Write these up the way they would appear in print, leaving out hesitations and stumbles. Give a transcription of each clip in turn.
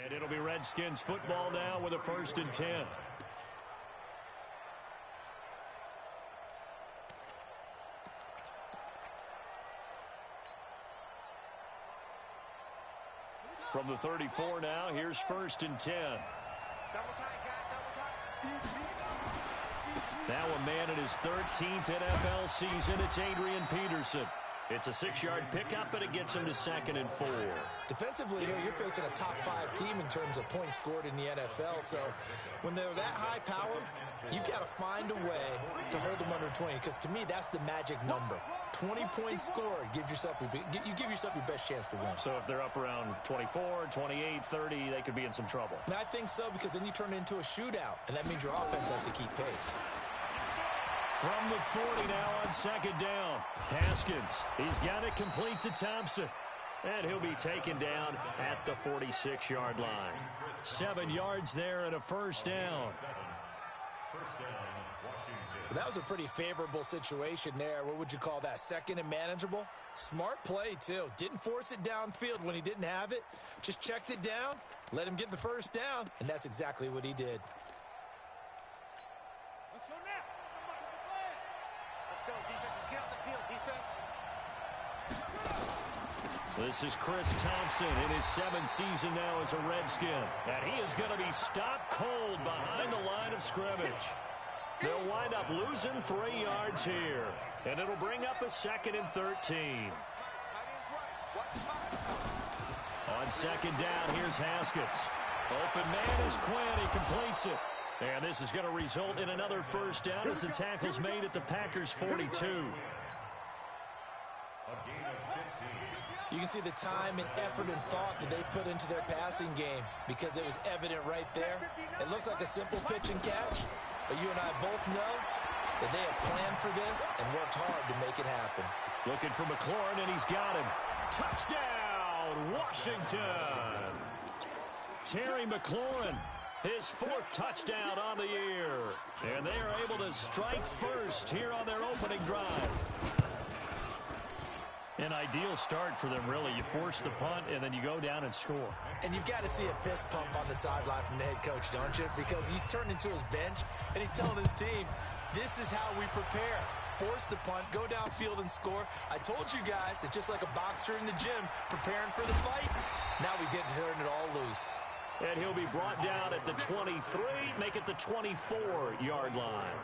And it'll be Redskins football now with a 1st and 10. From the 34 now, here's 1st and 10. Now a man in his 13th NFL season, it's Adrian Peterson. It's a 6-yard pickup, but it gets him to 2nd and 4. Defensively, here, you're facing a top-5 team in terms of points scored in the NFL. So when they're that high-powered, you've got to find a way to hold them under 20. Because to me, that's the magic number. 20 points scored gives yourself you give yourself your best chance to win. So if they're up around 24, 28, 30, they could be in some trouble. And I think so, because then you turn it into a shootout, and that means your offense has to keep pace. From the 40 now on 2nd down. Haskins, he's got it complete to Thompson. And he'll be taken down at the 46-yard line. 7 yards there and a 1st down. That was a pretty favorable situation there. What would you call that? 2nd and manageable? Smart play, too. Didn't force it downfield when he didn't have it. Just checked it down, let him get the 1st down, and that's exactly what he did. This is Chris Thompson in his 7th season now as a Redskin. And he is going to be stopped cold behind the line of scrimmage. They'll wind up losing 3 yards here. And it'll bring up a 2nd and 13. On 2nd down, here's Haskins. Open man is Quinn. He completes it. And this is going to result in another 1st down as the tackle's made at the Packers' 42. You can see the time and effort and thought that they put into their passing game because it was evident right there. It looks like a simple pitch and catch, but you and I both know that they have planned for this and worked hard to make it happen. Looking for McLaurin, and he's got him. Touchdown, Washington! Terry McLaurin, his 4th touchdown on the year. And they are able to strike first here on their opening drive. An ideal start for them, really. You force the punt, and then you go down and score. And you've got to see a fist pump on the sideline from the head coach, don't you? Because he's turned into his bench, and he's telling his team, this is how we prepare. Force the punt, go downfield and score. I told you guys, it's just like a boxer in the gym preparing for the fight. Now we get to turn it all loose. And he'll be brought down at the 23, make it the 24-yard line.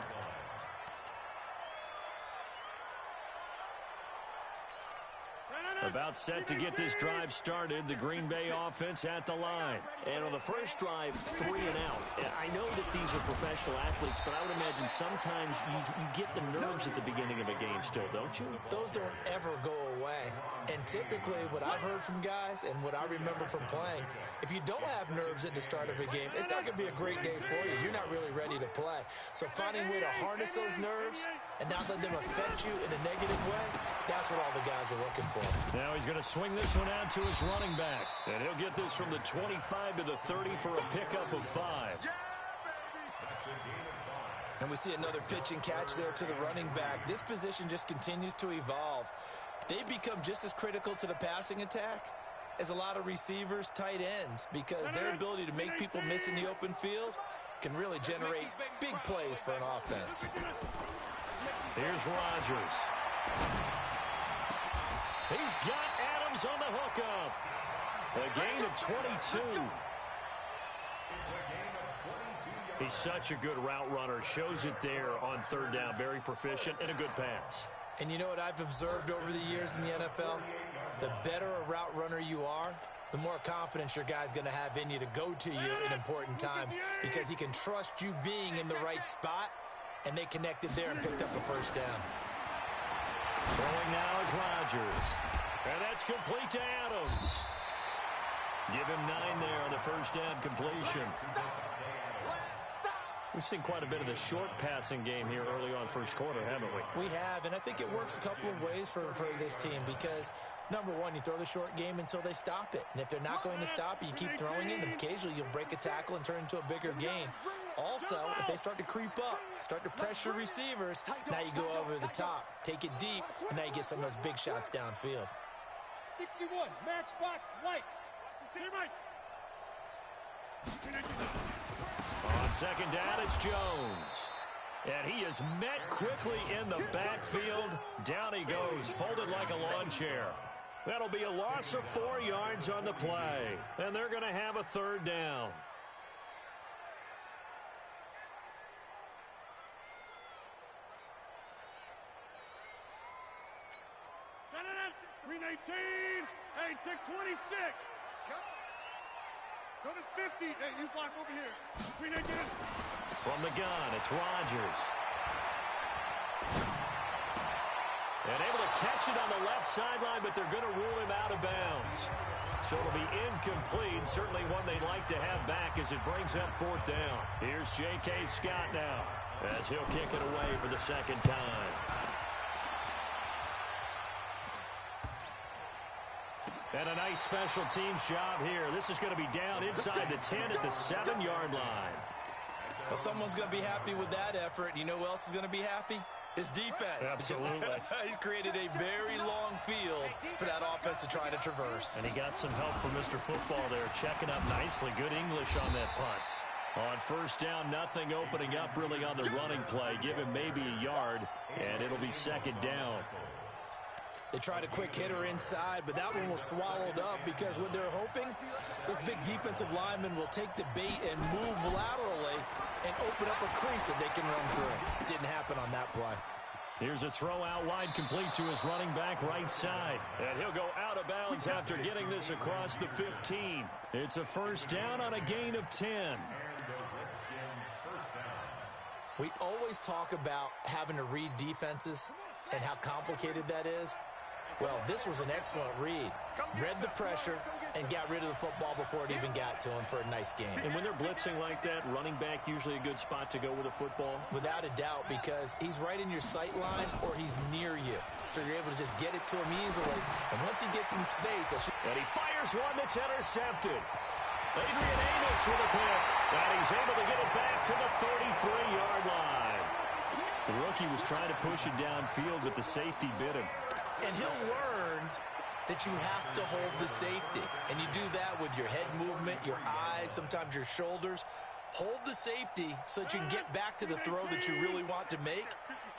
About set to get this drive started, the Green Bay offense at the line. And on the first drive, 3 and out. I know that these are professional athletes, but I would imagine sometimes you get the nerves at the beginning of a game still, don't you? Those don't ever go away. And typically what I've heard from guys and what I remember from playing, if you don't have nerves at the start of a game, it's not going to be a great day for you. You're not really ready to play. So finding a way to harness those nerves and not let them affect you in a negative way, that's what all the guys are looking for. Now he's going to swing this one out to his running back. And he'll get this from the 25 to the 30 for a pickup of 5. And we see another pitch and catch there to the running back. This position just continues to evolve. They become just as critical to the passing attack as a lot of receivers, tight ends, because their ability to make people miss in the open field can really generate big plays for an offense. Here's Rodgers. He's got Adams on the hookup. A gain of 22. He's such a good route runner. Shows it there on 3rd down. Very proficient and a good pass. And you know what I've observed over the years in the NFL? The better a route runner you are, the more confidence your guy's going to have in you to go to you in important times because he can trust you being in the right spot, and they connected there and picked up a 1st down. Throwing now is Rodgers. And that's complete to Adams. Give him 9 there on the 1st down completion. We've seen quite a bit of the short passing game here early on 1st quarter, haven't we? We have, and I think it works a couple of ways for this team because, number one, you throw the short game until they stop it. And if they're not going to stop it, you keep throwing it, and occasionally you'll break a tackle and turn it into a bigger game. Also, if they start to creep up, start to pressure receivers, now you go over the top, take it deep, and now you get some of those big shots downfield. 61, matchbox lights. On second down, it's Jones. And he is met quickly in the backfield. Down he goes, folded like a lawn chair. That'll be a loss of 4 yards on the play. And they're going to have a third down. Green 18, hey, check 26. Go to 50. Hey, you block over here. Green 18. From the gun, it's Rodgers. And able to catch it on the left sideline, but they're going to rule him out of bounds. So it'll be incomplete. Certainly one they'd like to have back as it brings up fourth down. Here's J.K. Scott now as he'll kick it away for the second time. And a nice special teams job here. This is going to be down inside the 10 at the 7-yard line. Well, someone's going to be happy with that effort. You know who else is going to be happy? His defense. Absolutely. He's created a very long field for that offense to try to traverse. And he got some help from Mr. Football there, checking up nicely. Good English on that punt. On first down, nothing opening up really on the running play. Give him maybe a yard, and it'll be second down. They tried a quick hitter inside, but that one was swallowed up because what they're hoping, those big defensive linemen will take the bait and move laterally and open up a crease that they can run through. Didn't happen on that play. Here's a throw out wide, complete to his running back right side. And he'll go out of bounds after getting this across the 15. It's a first down on a gain of 10. We always talk about having to read defenses and how complicated that is. Well, this was an excellent read. Read the pressure and got rid of the football before it even got to him for a nice game. And when they're blitzing like that, running back usually a good spot to go with a football? Without a doubt, because he's right in your sight line or he's near you. So you're able to just get it to him easily. And once he gets in space... And he fires one that's intercepted. Adrian Amos with a pick. And he's able to get it back to the 33-yard line. The rookie was trying to push it downfield, but the safety bit him. And he'll learn that you have to hold the safety. And you do that with your head movement, your eyes, sometimes your shoulders. Hold the safety so that you can get back to the throw that you really want to make.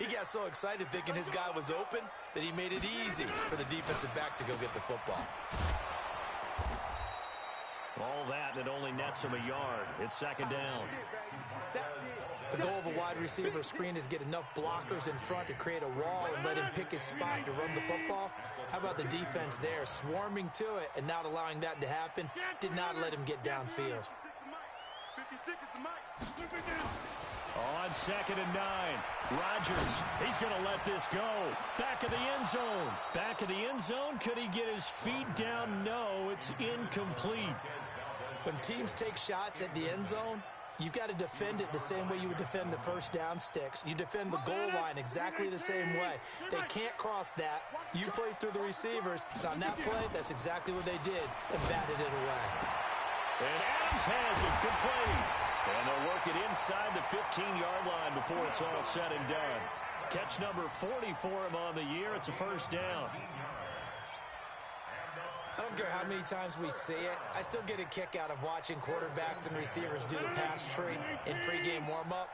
He got so excited thinking his guy was open that he made it easy for the defensive back to go get the football. All that, and it only nets him a yard. It's second down. The goal of a wide receiver screen is get enough blockers in front to create a wall and let him pick his spot to run the football. How about the defense there, swarming to it and not allowing that to happen? Did not let him get downfield. On second and 9, Rodgers, he's going to let this go. Back of the end zone. Back of the end zone. Could he get his feet down? No, it's incomplete. When teams take shots at the end zone, you've got to defend it the same way you would defend the first down sticks. You defend the goal line exactly the same way. They can't cross that. You play through the receivers. And on that play, that's exactly what they did and batted it away. And Adams has it complete. And they'll work it inside the 15-yard line before it's all said and done. Catch number 40 for him on the year. It's a first down. I don't care how many times we see it. I still get a kick out of watching quarterbacks and receivers do the pass tree in pregame warm-up.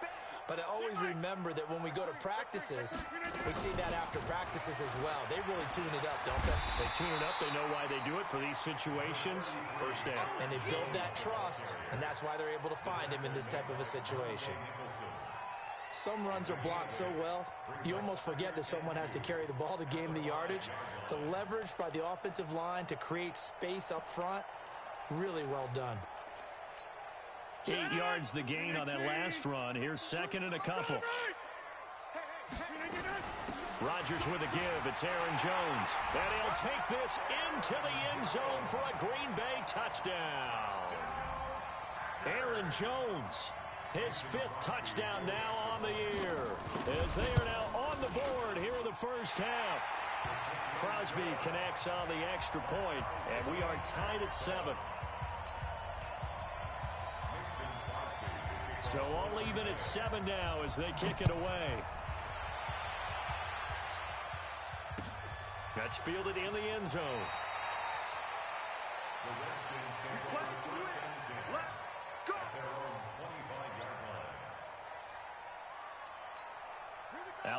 But I always remember that when we go to practices, we see that after practices as well. They really tune it up, don't they? They tune it up. They know why they do it for these situations. First down. And they build that trust, and that's why they're able to find him in this type of a situation. Some runs are blocked so well, you almost forget that someone has to carry the ball to gain the yardage. The leverage by the offensive line to create space up front, really well done. 8 yards the gain on that last run. Here's second and a couple. Rodgers with a give. It's Aaron Jones. And he'll take this into the end zone for a Green Bay touchdown. Aaron Jones, his 5th touchdown now on the year, as they are now on the board here in the first half. Crosby connects on the extra point, and we are tied at 7. So all even at 7 now as they kick it away. That's fielded in the end zone.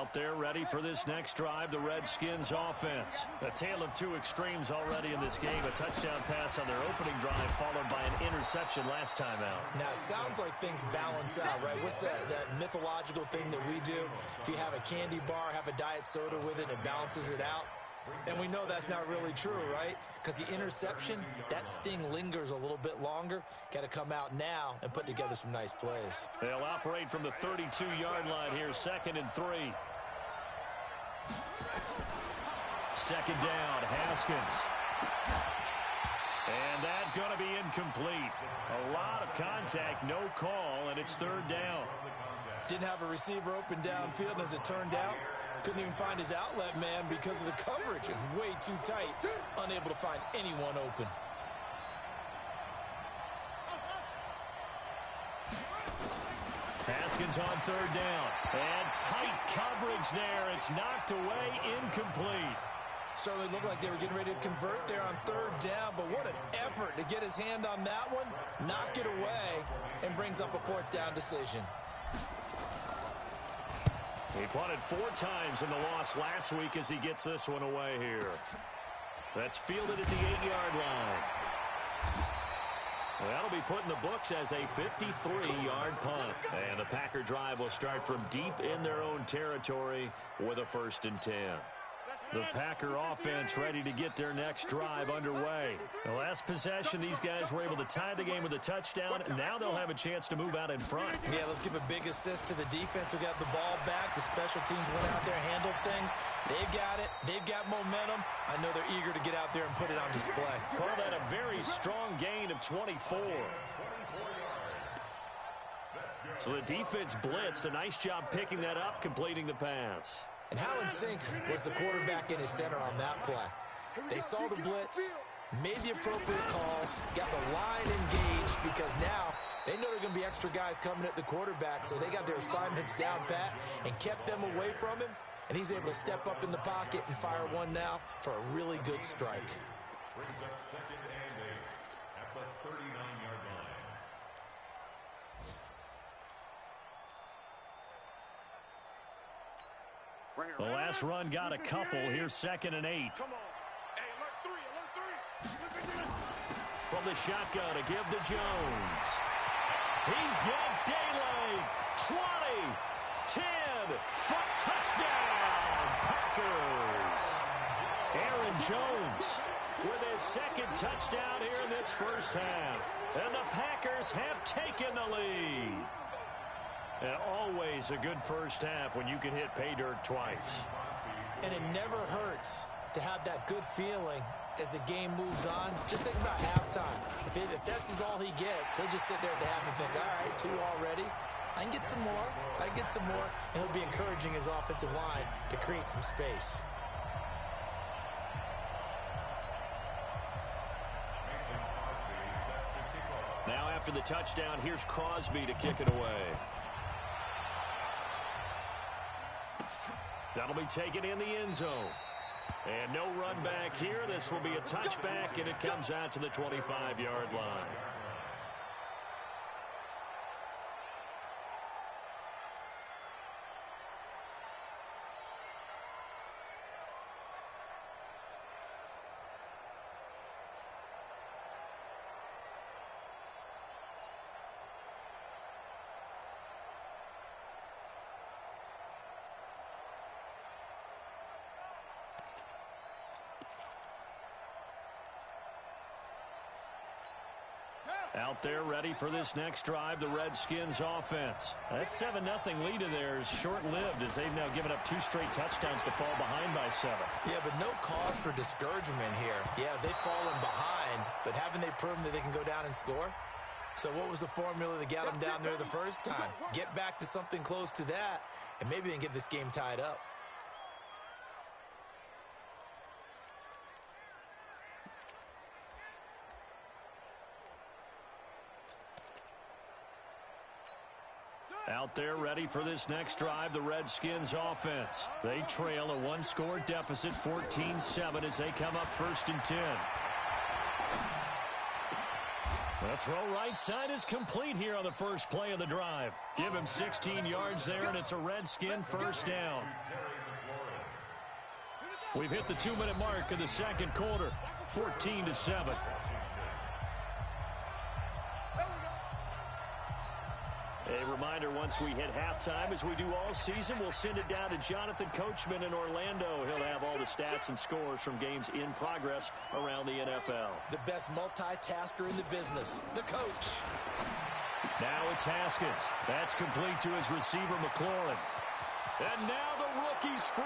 Out there ready for this next drive, the Redskins offense. A tale of two extremes already in this game. A touchdown pass on their opening drive followed by an interception last time out. Now, it sounds like things balance out, right? What's that mythological thing that we do? If you have a candy bar, have a diet soda with it, it balances it out. And we know that's not really true, right? Because the interception, that sting lingers a little bit longer. Got to come out now and put together some nice plays. They'll operate from the 32-yard line here, 2nd and 3. Second down, Haskins. And that's going to be incomplete. A lot of contact, no call, and it's 3rd down. Didn't have a receiver open downfield, and as it turned out, couldn't even find his outlet man because of the coverage. It was way too tight, unable to find anyone open. Haskins on 3rd down. And tight coverage there. It's knocked away, incomplete. Certainly looked like they were getting ready to convert there on 3rd down, but what an effort to get his hand on that one, knock it away, and brings up a 4th down decision. He punted 4 times in the loss last week as he gets this one away here. That's fielded at the 8-yard line. That'll be put in the books as a 53-yard punt. And the Packer drive will start from deep in their own territory with a 1st and 10. The Packer offense ready to get their next drive underway. The last possession, these guys were able to tie the game with a touchdown. Now they'll have a chance to move out in front. Yeah, let's give a big assist to the defense who got the ball back. The special teams went out there, handled things. They've got it. They've got momentum. I know they're eager to get out there and put it on display. Call that a very strong gain of 24. So the defense blitzed. A nice job picking that up, completing the pass. And how in sync was the quarterback in his center on that play? They saw the blitz, made the appropriate calls, got the line engaged because now they know there are going to be extra guys coming at the quarterback, so they got their assignments down pat and kept them away from him, and he's able to step up in the pocket and fire one now for a really good strike. Brings up 2nd and 8 at the 39-yard line. The last run got a couple. Here's 2nd and 8. Come on. Hey, alert 3. From the shotgun to give to Jones. He's got daylight. 20, 10, for touchdown, Packers. Aaron Jones with his 2nd touchdown here in this first half. And the Packers have taken the lead. And always a good first half when you can hit pay dirt twice. And it never hurts to have that good feeling as the game moves on. Just think about halftime. If that's all he gets, he'll just sit there at the half and think, all right, 2 already. I can get some more. I can get some more. And he'll be encouraging his offensive line to create some space. Now after the touchdown, here's Crosby to kick it away. That'll be taken in the end zone. And no run back here. This will be a touchback, and it comes out to the 25-yard line. Out there ready for this next drive, the Redskins offense. That 7-0 lead of theirs short-lived as they've now given up 2 straight touchdowns to fall behind by 7. Yeah, but no cause for discouragement here. Yeah, they've fallen behind, but haven't they proven that they can go down and score? So what was the formula that got them down there the first time? Get back to something close to that, and maybe they can get this game tied up. Out there ready for this next drive, the Redskins offense. They trail a 1-score deficit, 14-7 as they come up 1st and 10. The throw right side is complete here on the first play of the drive. Give him 16 yards there, and it's a Redskin first down. We've hit the 2-minute mark of the second quarter, 14-7. A reminder, once we hit halftime, as we do all season, we'll send it down to Jonathan Coachman in Orlando. He'll have all the stats and scores from games in progress around the NFL. The best multitasker in the business, the coach. Now it's Haskins. That's complete to his receiver, McLaurin. And now the rookie's free.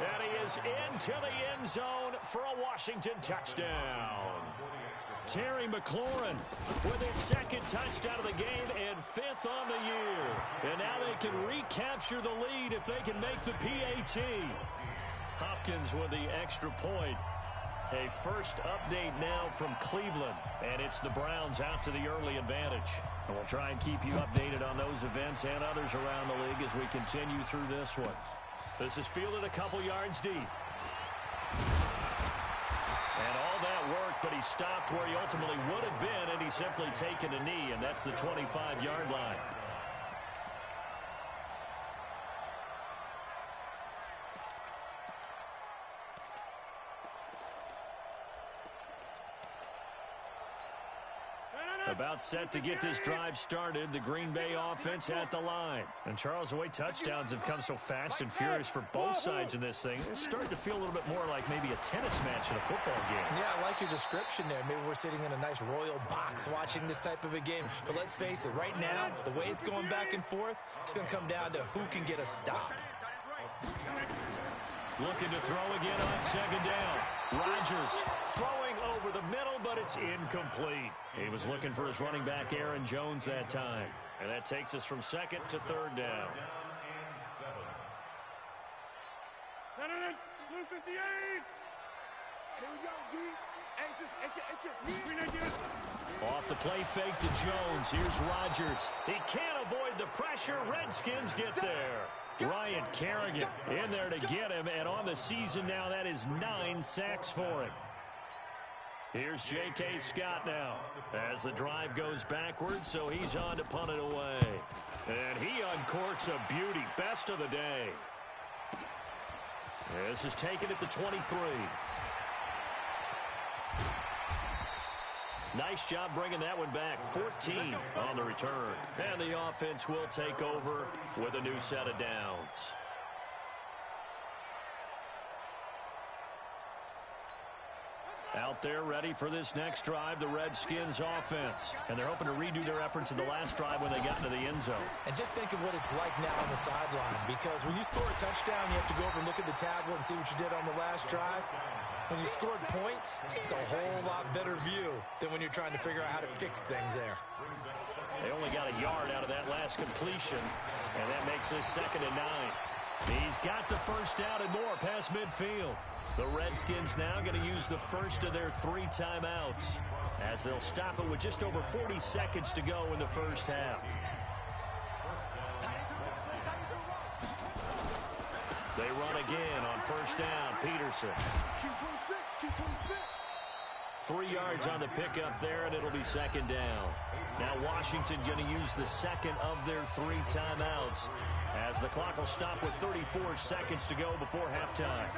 And he is into the end zone for a Washington touchdown. Terry McLaurin with his second touchdown of the game and 5th on the year. And now they can recapture the lead if they can make the PAT. Hopkins with the extra point. A first update now from Cleveland. And it's the Browns out to the early advantage. And we'll try and keep you updated on those events and others around the league as we continue through this one. This is fielded a couple yards deep. And all that work, but he stopped where he ultimately would have been, and he's simply taken a knee, and that's the 25-yard line. About set to get this drive started. The Green Bay offense at the line. And Charles, the way touchdowns have come so fast and furious for both sides in this thing, it's starting to feel a little bit more like maybe a tennis match in a football game. Yeah, I like your description there. Maybe we're sitting in a nice royal box watching this type of a game. But let's face it, right now, the way it's going back and forth, it's going to come down to who can get a stop. Looking to throw again on second down. Rodgers throwing over the middle, but it's incomplete. He was looking for his running back, Aaron Jones, that time. And that takes us from second to third down. Blue 58. Here we go, D. It's just me. Off the play fake to Jones. Here's Rodgers. He can't avoid the pressure. Redskins get there. Ryan Kerrigan in there to get him, and on the season now, that is 9 sacks for him. Here's J.K. Scott now as the drive goes backwards, so he's on to punt it away. And he uncorks a beauty, best of the day. This is taken at the 23. Nice job bringing that one back. 14 on the return. And the offense will take over with a new set of downs. Out there ready for this next drive, the Redskins offense. And they're hoping to redo their efforts in the last drive when they got into the end zone. And just think of what it's like now on the sideline. Because when you score a touchdown, you have to go over and look at the tablet and see what you did on the last drive. When you scored points, it's a whole lot better view than when you're trying to figure out how to fix things there. They only got a yard out of that last completion, and that makes this 2nd and 9. He's got the first down and more past midfield. The Redskins now going to use the first of their 3 timeouts as they'll stop it with just over 40 seconds to go in the first half. They run again on first down. Peterson. Q26. 3 yards on the pickup there, and it'll be 2nd down. Now Washington going to use the second of their 3 timeouts as the clock will stop with 34 seconds to go before halftime.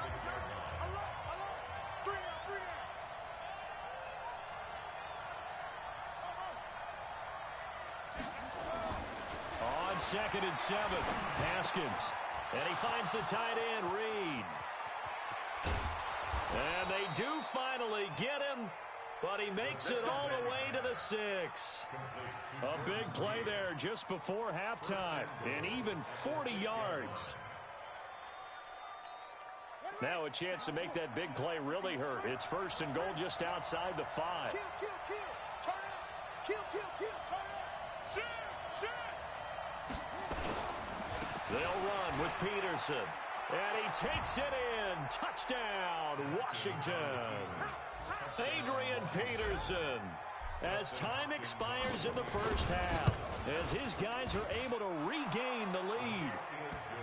On 2nd and 7, Haskins. And he finds the tight end, Reed. And they do finally get him, but he makes it all the way to the 6. A big play there just before halftime, and even 40 yards. Now a chance to make that big play really hurt. It's 1st and goal just outside the 5. Kill. Turn up. Kill. Turn up. Shoot. They'll run with Peterson. And he takes it in. Touchdown, Washington. Adrian Peterson. As time expires in the first half, as his guys are able to regain the lead.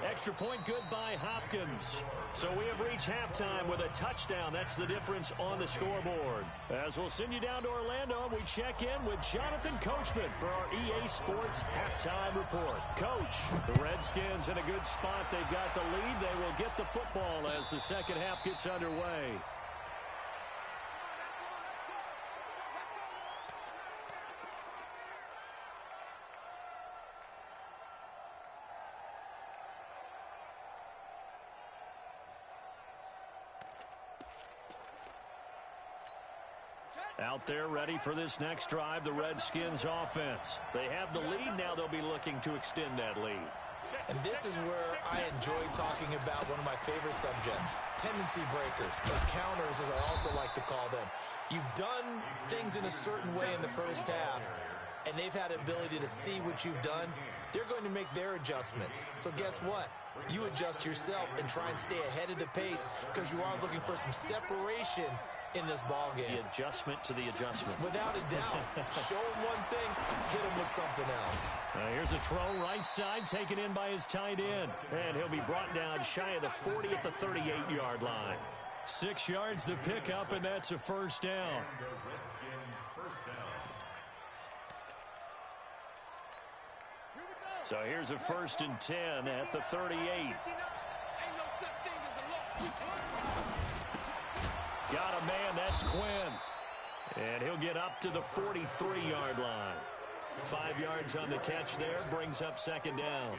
Extra point good by Hopkins. So we have reached halftime with a touchdown. That's the difference on the scoreboard. As we'll send you down to Orlando, we check in with Jonathan Coachman for our EA Sports Halftime Report. Coach, the Redskins in a good spot. They've got the lead. They will get the football as the second half gets underway. Out there ready for this next drive, the Redskins offense. They have the lead. Now they'll be looking to extend that lead. And this is where I enjoy talking about one of my favorite subjects, tendency breakers, or counters as I also like to call them. You've done things in a certain way in the first half, and they've had the ability to see what you've done. They're going to make their adjustments. So guess what? You adjust yourself and try and stay ahead of the pace because you are looking for some separation in this ball game. The adjustment to the adjustment. Without a doubt. Show him one thing, hit him with something else. Here's a throw right side taken in by his tight end. And he'll be brought down shy of the 40 at the 38-yard line. 6 yards the pickup, and that's a first down. So here's a 1st and 10 at the 38. Got a man, that's Quinn. And he'll get up to the 43-yard line. 5 yards on the catch there, brings up second down.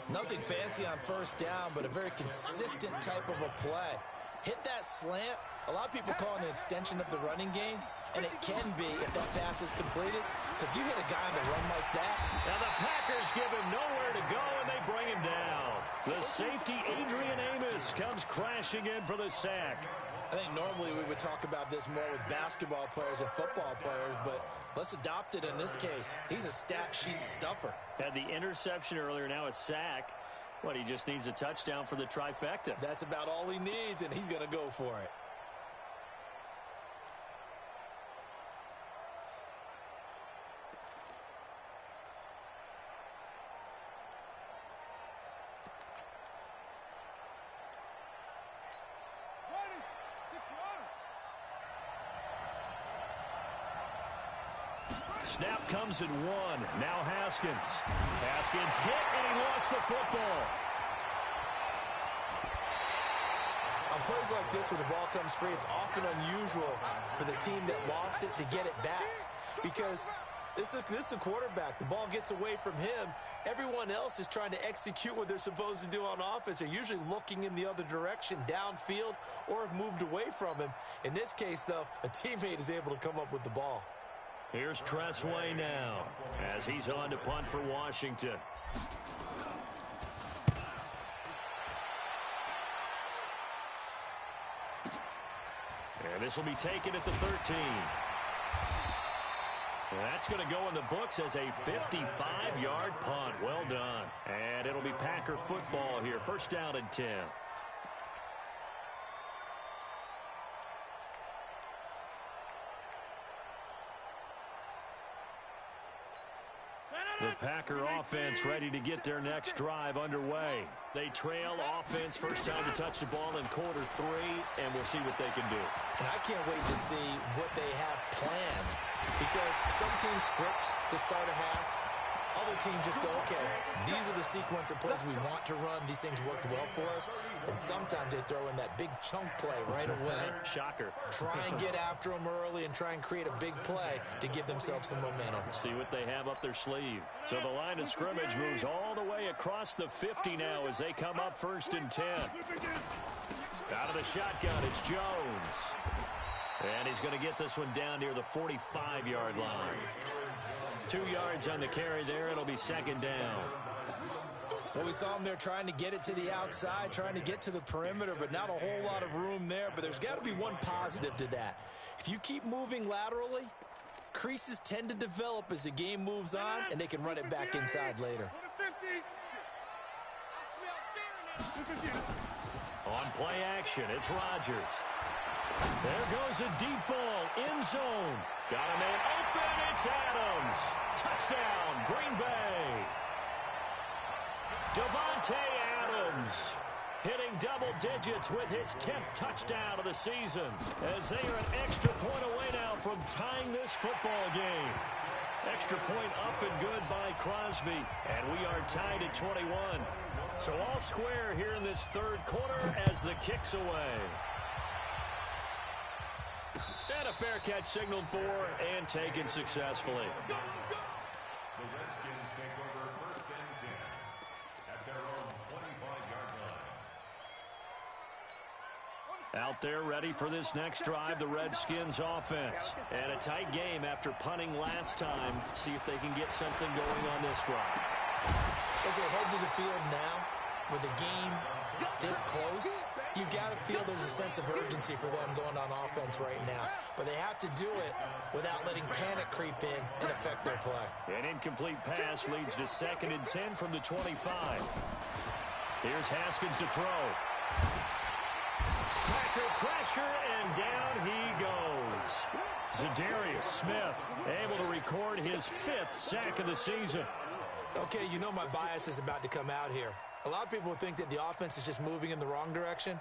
Nothing fancy on first down, but a very consistent type of a play. Hit that slant. A lot of people call it an extension of the running game, and it can be if that pass is completed, because you hit a guy on the run like that. Now the Packers give him nowhere to go, and they bring him down. The safety, Adrian Amos, comes crashing in for the sack. I think normally we would talk about this more with basketball players and football players, but let's adopt it in this case. He's a stat sheet stuffer. Had the interception earlier, now a sack. What, he just needs a touchdown for the trifecta. That's about all he needs, and he's going to go for it. Snap comes at 1. Now Haskins. Haskins hit, and he lost the football. On plays like this, when the ball comes free, it's often unusual for the team that lost it to get it back. Because this is the quarterback. The ball gets away from him. Everyone else is trying to execute what they're supposed to do on offense. They're usually looking in the other direction, downfield, or have moved away from him. In this case, though, a teammate is able to come up with the ball. Here's Tressway now as he's on to punt for Washington. And this will be taken at the 13. That's going to go in the books as a 55-yard punt. Well done. And it'll be Packer football here. 1st down and 10. The Packer offense ready to get their next drive underway. They trail offense, first time to touch the ball in quarter 3, and we'll see what they can do. And I can't wait to see what they have planned, because some teams script to start a half. Other teams just go, okay, these are the sequence of plays we want to run. These things worked well for us. And sometimes they throw in that big chunk play right away. Shocker. Try and get after them early and try and create a big play to give themselves some momentum. See what they have up their sleeve. So the line of scrimmage moves all the way across the 50 now as they come up 1st and 10. Out of the shotgun, it's Jones. And he's going to get this one down near the 45-yard line. 2 yards on the carry there. It'll be 2nd down. Well, we saw him there trying to get it to the outside, trying to get to the perimeter, but not a whole lot of room there. But there's got to be one positive to that. If you keep moving laterally, creases tend to develop as the game moves on, and they can run it back inside later. On play action, it's Rodgers. There goes a deep ball, end zone. Got a man open, it's Adams. Touchdown, Green Bay. Davante Adams hitting double digits with his 10th touchdown of the season, as they are an extra point away now from tying this football game. Extra point up and good by Crosby, and we are tied at 21. So all square here in this third quarter as the kick's away. And a fair catch signaled for and taken successfully. The Redskins take over first and 10 at their own 25-yard line. Out there ready for this next drive, the Redskins offense. And a tight game after punting last time. See if they can get something going on this drive. As they head to the field now, with the game this close, you've got to feel there's a sense of urgency for them going on offense right now. But they have to do it without letting panic creep in and affect their play. An incomplete pass leads to 2nd and 10 from the 25. Here's Haskins to throw. Packer pressure, and down he goes. Za'Darius Smith able to record his 5th sack of the season. Okay, you know my bias is about to come out here. A lot of people think that the offense is just moving in the wrong direction.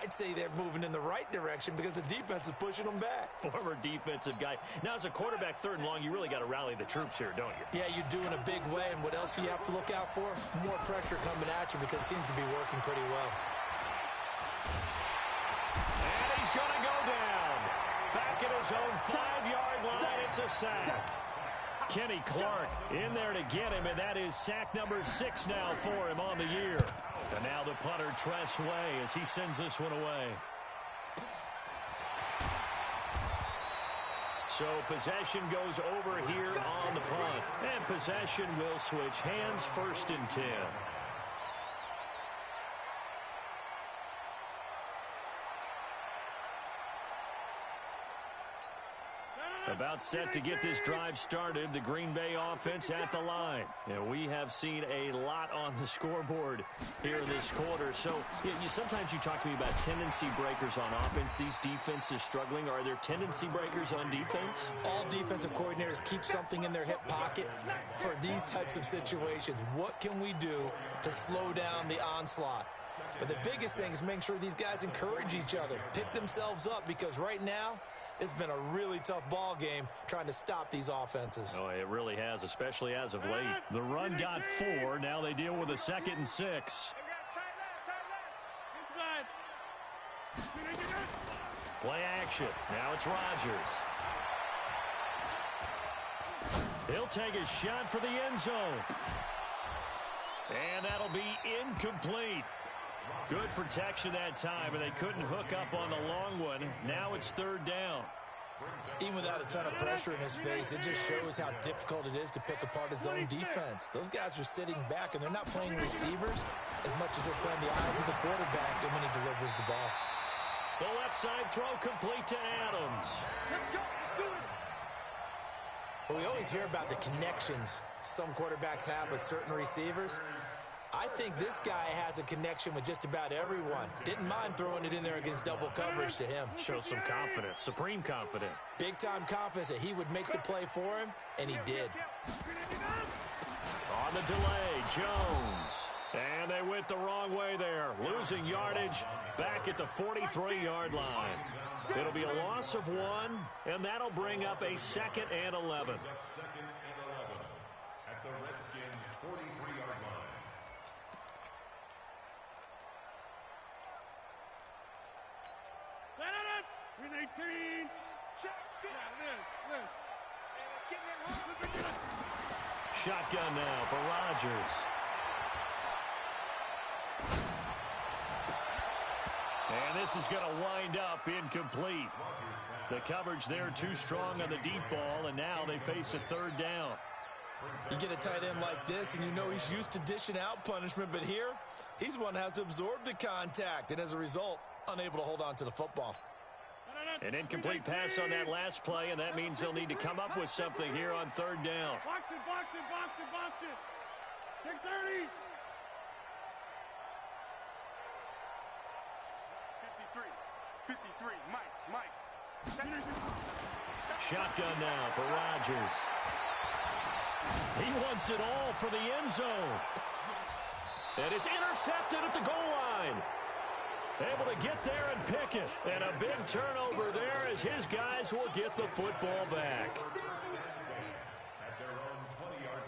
I'd say they're moving in the right direction because the defense is pushing them back. Former defensive guy. Now, as a quarterback 3rd and long, you really got to rally the troops here, don't you? Yeah, you do in a big way. And what else do you have to look out for? More pressure coming at you because it seems to be working pretty well. And he's going to go down. Back at his own 5-yard line, it's a sack. Kenny Clark in there to get him, and that is sack number 6 now for him on the year. And now the punter, Tress Way, as he sends this one away. So possession goes over here on the punt. And possession will switch hands, 1st and 10. About set to get this drive started, the Green Bay offense at the line. And we have seen a lot on the scoreboard here this quarter. So sometimes you talk to me about tendency breakers on offense. These defenses struggling. Are there tendency breakers on defense? All defensive coordinators keep something in their hip pocket for these types of situations. What can we do to slow down the onslaught? But the biggest thing is making sure these guys encourage each other, pick themselves up, because right now, it's been a really tough ball game trying to stop these offenses. Oh, it really has, especially as of late. The run got 4. Now they deal with a 2nd and 6. Play action. Now it's Rodgers. He'll take a shot for the end zone. And that'll be incomplete. Good protection that time, and they couldn't hook up on the long one. Now it's 3rd down. Even without a ton of pressure in his face, it just shows how difficult it is to pick apart his own defense. Those guys are sitting back, and they're not playing receivers as much as they're playing the eyes of the quarterback and when he delivers the ball. The left side throw complete to Adams. Well, we always hear about the connections some quarterbacks have with certain receivers. I think this guy has a connection with just about everyone. Didn't mind throwing it in there against double coverage to him. Shows some confidence, supreme confidence. Big-time confidence that he would make the play for him, and he did. On the delay, Jones. And they went the wrong way there. Losing yardage back at the 43-yard line. It'll be a loss of 1, and that'll bring up a 2nd and 11. 2nd and 11 at the Redskins' 43-yard line. Win 18. Shotgun now for Rodgers. And this is going to wind up incomplete. The coverage there too strong on the deep ball, and now they face a 3rd down. You get a tight end like this, and you know he's used to dishing out punishment, but here, he's one that has to absorb the contact, and as a result, unable to hold on to the football. An incomplete pass on that last play, and that means they'll need to come up with something here on 3rd down. Box it, box it, box it, box it. Take 30. 53, Mike. Shotgun now for Rodgers. He wants it all for the end zone. And it's intercepted at the goal line. Able to get there and pick it. And a big turnover there as his guys will get the football back. At their own 20-yard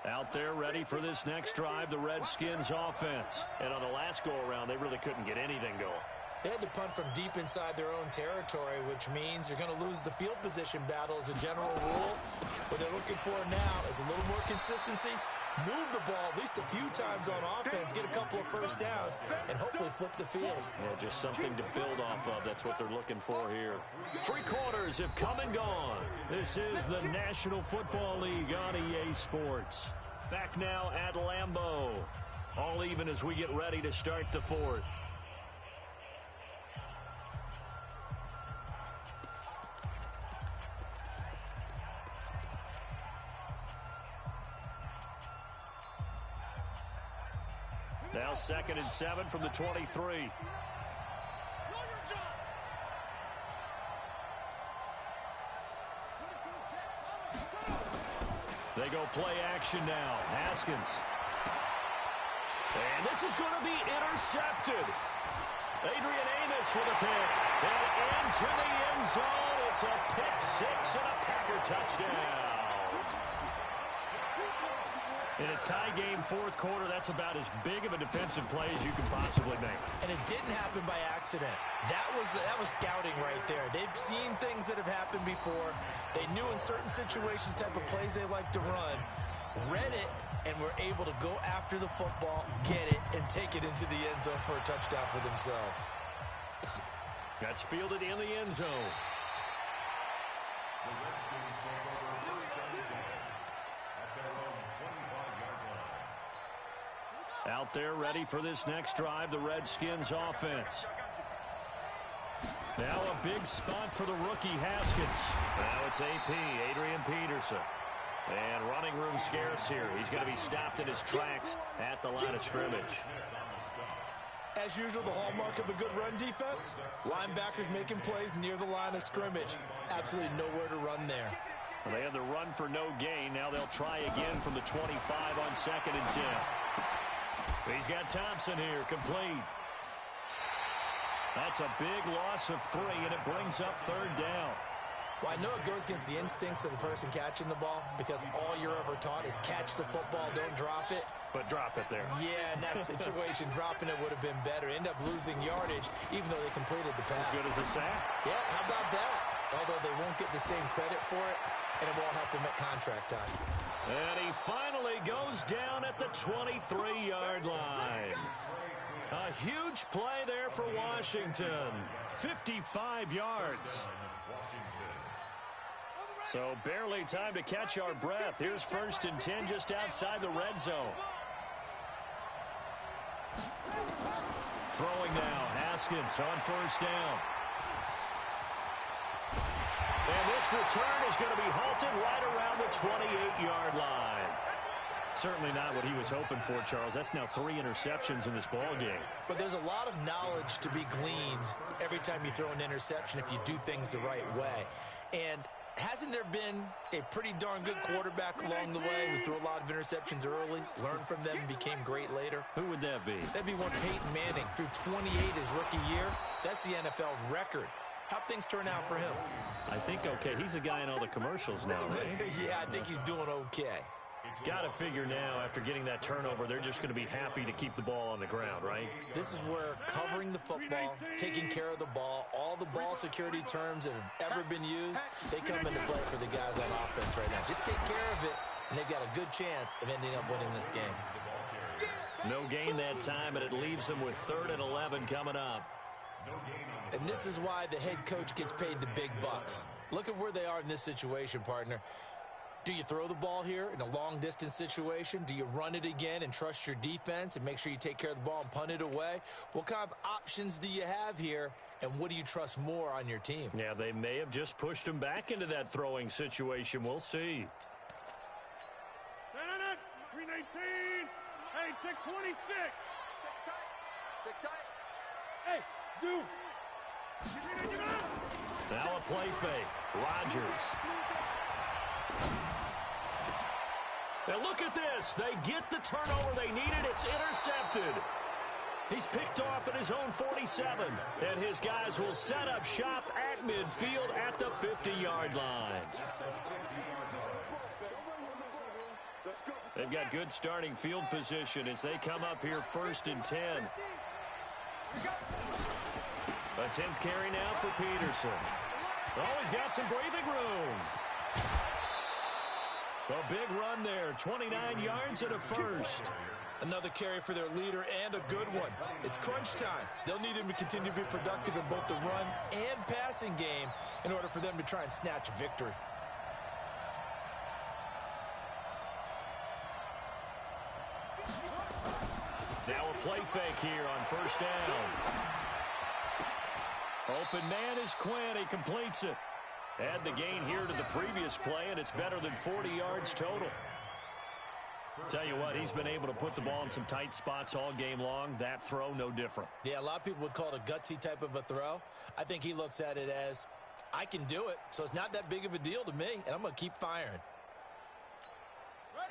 line. Out there ready for this next drive, the Redskins offense. And on the last go-around, they really couldn't get anything going. They had to punt from deep inside their own territory, which means you're going to lose the field position battle as a general rule. What they're looking for now is a little more consistency, move the ball at least a few times on offense, get a couple of first downs, and hopefully flip the field. Well, just something to build off of. That's what they're looking for here. 3 quarters have come and gone. This is the National Football League on EA Sports. Back now at Lambeau. All even as we get ready to start the 4th. Now 2nd and 7 from the 23. They go play action now. Haskins. And this is going to be intercepted. Adrian Amos with a pick. And into the end zone. It's a pick 6 and a Packer touchdown. In a tie game, 4th quarter, that's about as big of a defensive play as you can possibly make. And it didn't happen by accident. That was scouting right there. They've seen things that have happened before. They knew in certain situations type of plays they like to run, read it, and were able to go after the football, get it, and take it into the end zone for a touchdown for themselves. That's fielded in the end zone. The Redskins take over 1st and 10 at their own 25-yard line. Out there ready for this next drive, the Redskins offense. Now a big spot for the rookie Haskins. Now it's AP, Adrian Peterson. And running room scarce here. He's going to be stopped in his tracks at the line of scrimmage. As usual, the hallmark of a good run defense, linebackers making plays near the line of scrimmage. Absolutely nowhere to run there. Well, they had the run for no gain. Now they'll try again from the 25 on 2nd and 10. He's got Thompson here, complete. That's a big loss of 3, and it brings up 3rd down. Well, I know it goes against the instincts of the person catching the ball because all you're ever taught is catch the football, don't drop it. But drop it there. Yeah, in that situation, dropping it would have been better. End up losing yardage, even though they completed the pass. As good as a sack? Yeah, how about that? Although they won't get the same credit for it, and it won't help them at contract time. And he finally goes down at the 23-yard line. A huge play there for Washington. 55 yards. So barely time to catch our breath. Here's 1st and 10 just outside the red zone. Throwing now, Haskins on 1st down. And this return is going to be halted right around the 28-yard line. Certainly not what he was hoping for, Charles. That's now 3 interceptions in this ball game. But there's a lot of knowledge to be gleaned every time you throw an interception if you do things the right way. And hasn't there been a pretty darn good quarterback along the way who threw a lot of interceptions early, learned from them, and became great later? Who would that be? That'd be one Peyton Manning. Threw 28 his rookie year. That's the NFL record. How'd things turn out for him? I think okay. He's a guy in all the commercials now, right? Yeah, I think he's doing okay. Got to figure now, after getting that turnover, they're just going to be happy to keep the ball on the ground, right? This is where covering the football, taking care of the ball, all the ball security terms that have ever been used, they come into play for the guys on offense right now. Just take care of it, and they've got a good chance of ending up winning this game. No gain that time, and it leaves them with 3rd and 11 coming up. And this is why the head coach gets paid the big bucks. Look at where they are in this situation, partner. Do you throw the ball here in a long-distance situation? Do you run it again and trust your defense and make sure you take care of the ball and punt it away? What kind of options do you have here, and what do you trust more on your team? Yeah, they may have just pushed him back into that throwing situation. We'll see. 319. Hey, take 26. Hey, Zoo. Now a play fake. Rodgers. And look at this. They get the turnover they needed. It's intercepted. He's picked off at his own 47. And his guys will set up shop at midfield at the 50-yard line. They've got good starting field position as they come up here 1st and 10. A 10th carry now for Peterson. Oh, he's got some breathing room. A big run there, 29 yards and a first. Another carry for their leader and a good one. It's crunch time. They'll need him to continue to be productive in both the run and passing game in order for them to try and snatch a victory. Now a play fake here on 1st down. Open man is Quinn. He completes it. Add the gain here to the previous play, and it's better than 40 yards total. Tell you what, he's been able to put the ball in some tight spots all game long. That throw, no different. Yeah, a lot of people would call it a gutsy type of a throw. I think he looks at it as, I can do it, so it's not that big of a deal to me, and I'm going to keep firing.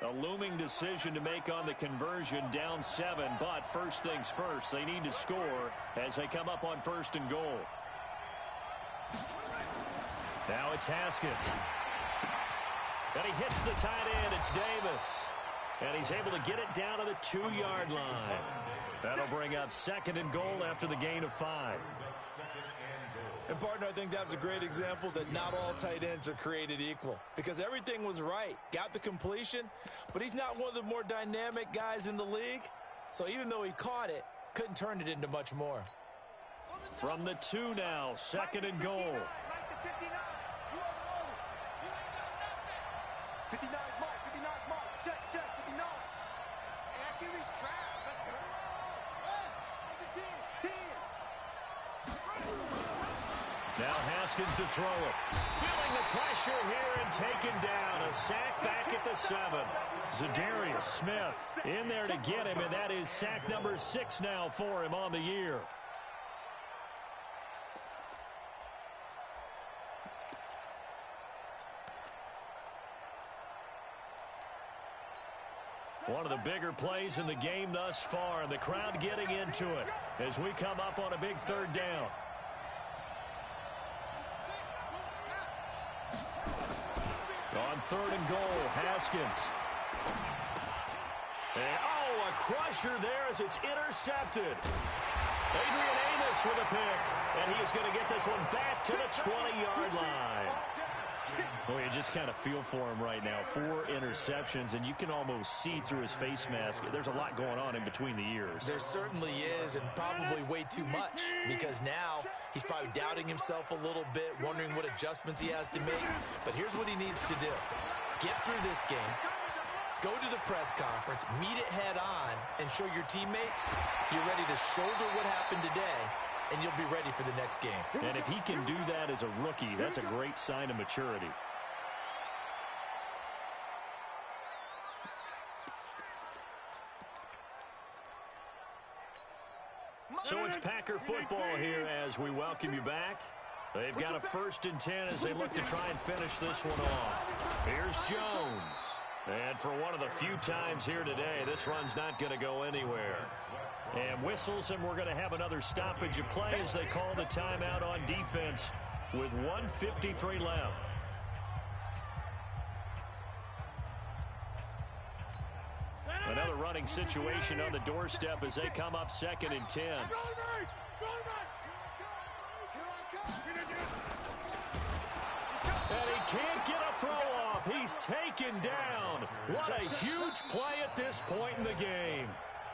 A looming decision to make on the conversion, down 7, but first things first, they need to score as they come up on 1st and goal. Now it's Haskins. And he hits the tight end. It's Davis. And he's able to get it down to the 2-yard line. That'll bring up 2nd and goal after the gain of 5. And, partner, I think that was a great example that not all tight ends are created equal. Because everything was right. Got the completion, but he's not one of the more dynamic guys in the league. So even though he caught it, couldn't turn it into much more. From the 2 now, 2nd and goal. 59 mark, 59 mark, check, 59. Accuracy's trash, let's go. 10. Now Haskins to throw it. Feeling the pressure here and taken down. A sack back at the 7. Zadarius Smith in there to get him, and that is sack number 6 now for him on the year. One of the bigger plays in the game thus far, and the crowd getting into it as we come up on a big 3rd down. On 3rd and goal, Haskins. And, oh, a crusher there as it's intercepted. Adrian Amos with a pick, and he is going to get this one back to the 20-yard line. Well, you just kind of feel for him right now. 4 interceptions, and you can almost see through his face mask. There's a lot going on in between the ears. There certainly is, and probably way too much, because now he's probably doubting himself a little bit, wondering what adjustments he has to make. But here's what he needs to do. Get through this game, go to the press conference, meet it head on, and show your teammates you're ready to shoulder what happened today, and you'll be ready for the next game. And if he can do that as a rookie, that's a great sign of maturity. So it's Packer football here as we welcome you back. They've got a 1st and 10 as they look to try and finish this one off. Here's Jones. And for one of the few times here today, this run's not going to go anywhere. And whistles, and we're going to have another stoppage of play as they call the timeout on defense with 1:53 left. Another running situation on the doorstep as they come up 2nd and 10. And he can't get a throw off. He's taken down. What a huge play at this point in the game.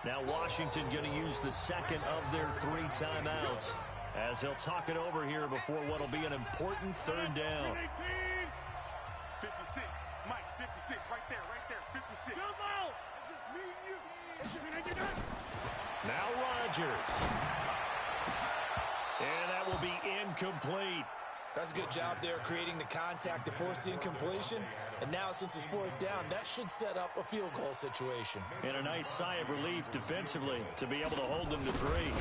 Now Washington going to use the 2nd of their 3 timeouts as they'll talk it over here before what will be an important 3rd down. 56, Mike, 56, right there, 56. Come out! It's just me and you. Now Rodgers. And that will be incomplete. That's a good job there creating the contact to force the incompletion. And now since it's 4th down, that should set up a field goal situation. And a nice sigh of relief defensively to be able to hold them to 3.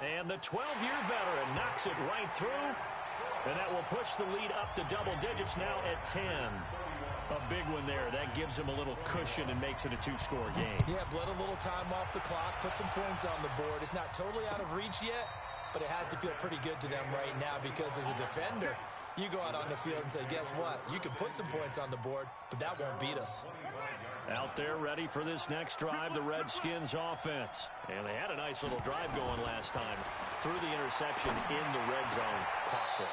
And the 12-year veteran knocks it right through. And that will push the lead up to double digits now at 10. A big one there. That gives him a little cushion and makes it a two-score game. Yeah, bled a little time off the clock, put some points on the board. It's not totally out of reach yet, but it has to feel pretty good to them right now because as a defender, you go out on the field and say, guess what? You can put some points on the board, but that won't beat us. Out there ready for this next drive, the Redskins offense. And they had a nice little drive going last time. Threw the interception in the red zone. Costly.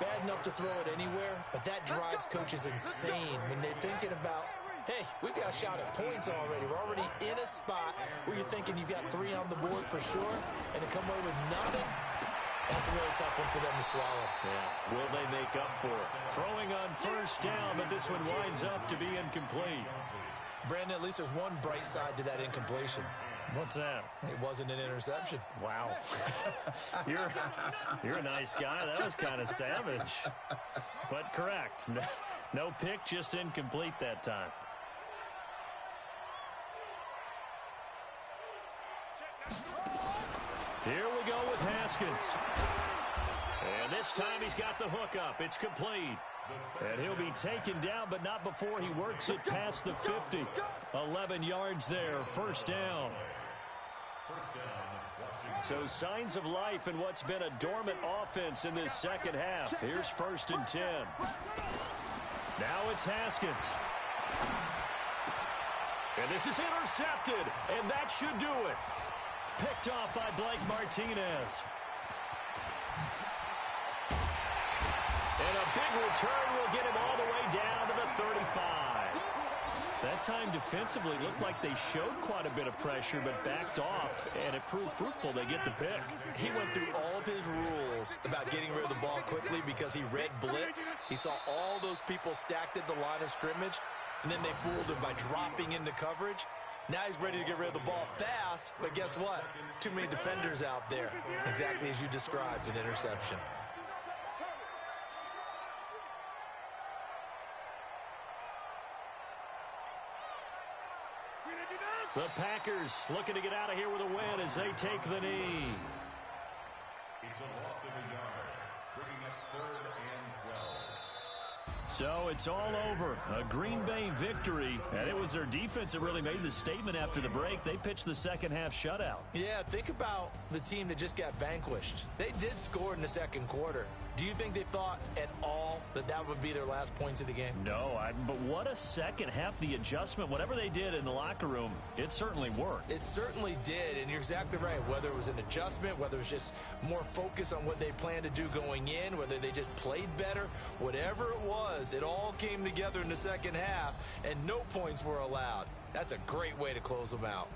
Bad enough to throw it anywhere, but that drives coaches insane when they're thinking about, hey, we got a shot at points already. We're already in a spot where you're thinking you've got 3 on the board for sure, and to come away with nothing, that's a really tough one for them to swallow. Yeah, will they make up for it? Throwing on first down, but this one winds up to be incomplete. Brandon, at least there's one bright side to that incompletion. What's that? It wasn't an interception. Wow. You're a nice guy. That was kind of savage. But correct. No pick, just incomplete that time. Here we go with Haskins. And this time he's got the hook up. It's complete. And he'll be taken down, but not before he works it past the 50. 11 yards there, first down. So signs of life in what's been a dormant offense in this second half. Here's 1st and 10. Now it's Haskins. And this is intercepted, and that should do it. Picked off by Blake Martinez. And a big return will get him all the way down to the 35. That time defensively looked like they showed quite a bit of pressure but backed off, and it proved fruitful. They get the pick. He went through all of his rules about getting rid of the ball quickly because he read blitz. He saw all those people stacked at the line of scrimmage, and then they fooled him by dropping into coverage. Now he's ready to get rid of the ball fast, but guess what? Too many defenders out there. Exactly as you described, an interception. The Packers looking to get out of here with a win as they take the knee. It's a loss of a yard, bringing up 3rd and 12. So it's all over. A Green Bay victory, and it was their defense that really made the statement after the break. They pitched the second half shutout. Yeah, think about the team that just got vanquished. They did score in the second quarter. Do you think they thought at all that that would be their last points of the game? No, but what a second half. The adjustment, whatever they did in the locker room, it certainly worked. It certainly did, and you're exactly right. Whether it was an adjustment, whether it was just more focus on what they planned to do going in, whether they just played better, whatever it was, it all came together in the second half, and no points were allowed. That's a great way to close them out.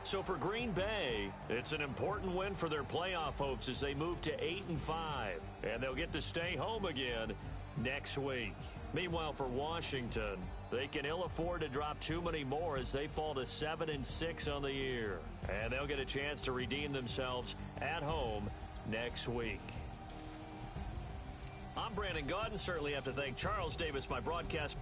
So for Green Bay, it's an important win for their playoff hopes as they move to 8-5, and they'll get to stay home again next week. Meanwhile, for Washington, they can ill afford to drop too many more as they fall to 7-6 on the year, and they'll get a chance to redeem themselves at home next week. I'm Brandon Gaudin. Certainly have to thank Charles Davis, my broadcast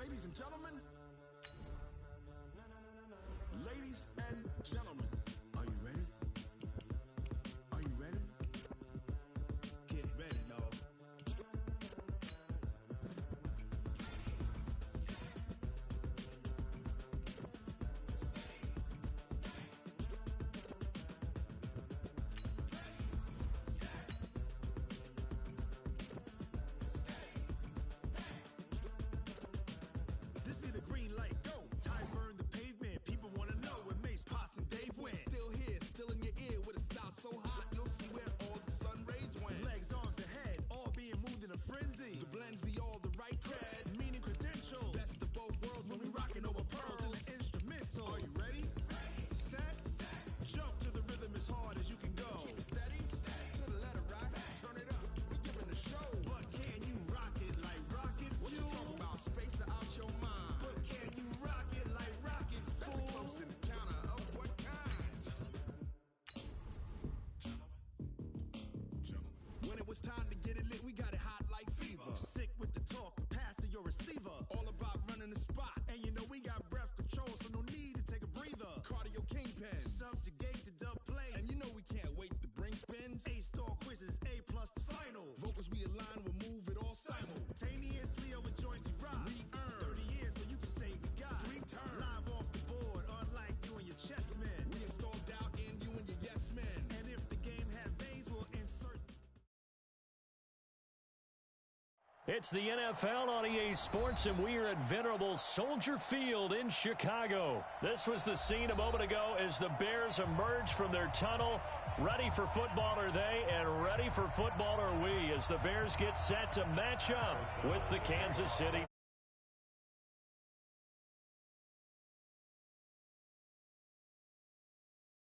Ladies and gentlemen. Ladies and gentlemen. Are you ready? Are you ready? Get ready, dog. This be the green light, go. Tires burn the pavement. People want to know where Mace, Potts, and Dave went. Still here, still in your ear with a style so hot, you'll see where all the sun rays went. Legs, arms, and head, all being moved in a frenzy. The blends be all the right cred, meaning credentials. Best of both worlds when we rockin' over pearls in the instrumental. Are you ready? Set, jump to the rhythm as hard as you can go. Keep steady, to the letter right, turn it up, we giving the show. But can you rock it like rocket fuel? What you talking about, space out your mind? But can you rock it like rockets, fool? That's a close encounter of what kind? Gentlemen. When it was time to get it lit, we got it hot like fever. Sick with the talk, pass to your receiver. All about running the spot. And you know we got breath control, so no need to take a breather. Cardio kingpin, subjugate the dub play. And you know we can't wait to bring spins. A-star quizzes, A+ the final. Vocals we align, we'll move it all simultaneously over joints we rock. We earn 30 years so you can say we got 3 turns. Live off the board, unlike you and your chess men. We install doubt in you and your yes men. And if the game had veins, we'll insert. It's the NFL on EA Sports, and we are at venerable Soldier Field in Chicago. This was the scene a moment ago as the Bears emerged from their tunnel. Ready for football are they, and ready for football are we, as the Bears get set to match up with the Kansas City.